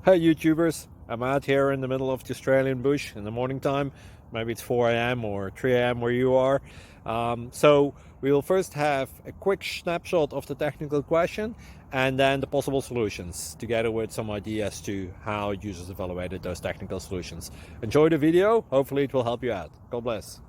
Hey YouTubers, I'm out here in the middle of the Australian bush in the morning time. Maybe it's 4 a.m. or 3 a.m. where you are. So we will first have a quick snapshot of the technical question and then the possible solutions, together with some ideas to how users evaluated those technical solutions. Enjoy the video, hopefully it will help you out. God bless.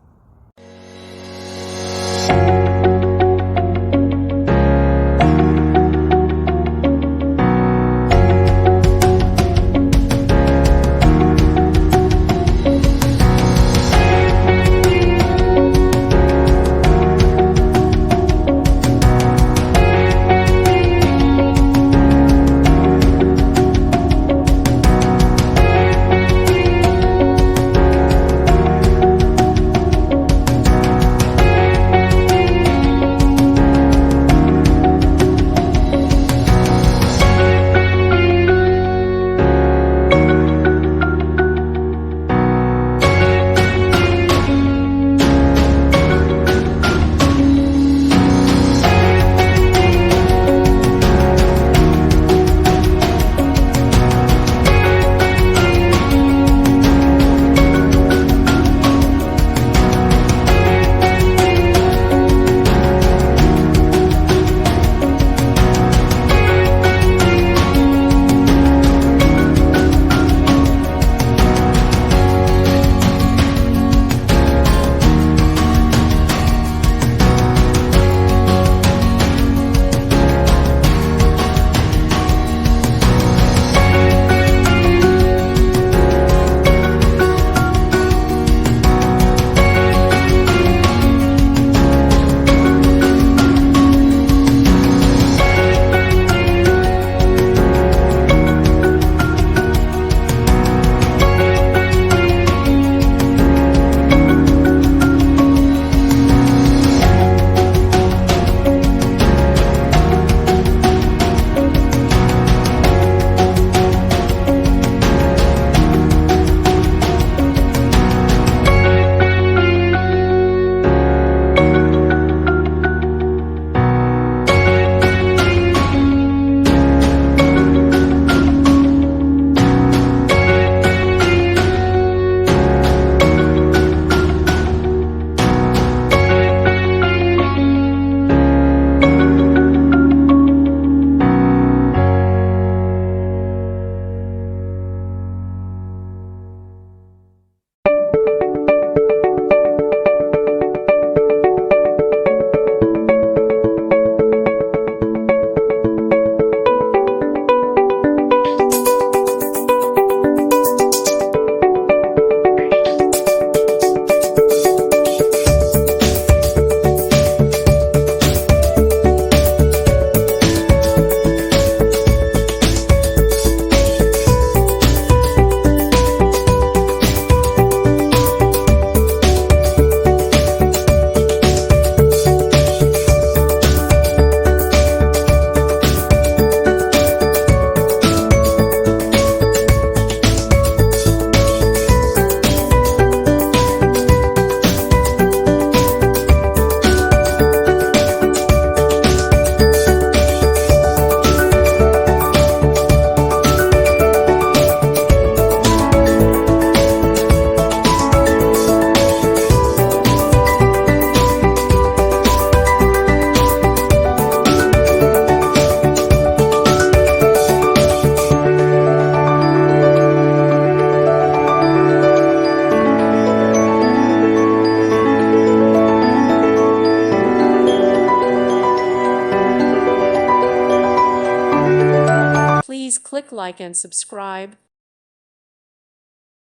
Please click like and subscribe.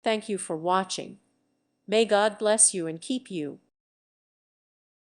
Thank you for watching. May God bless you and keep you.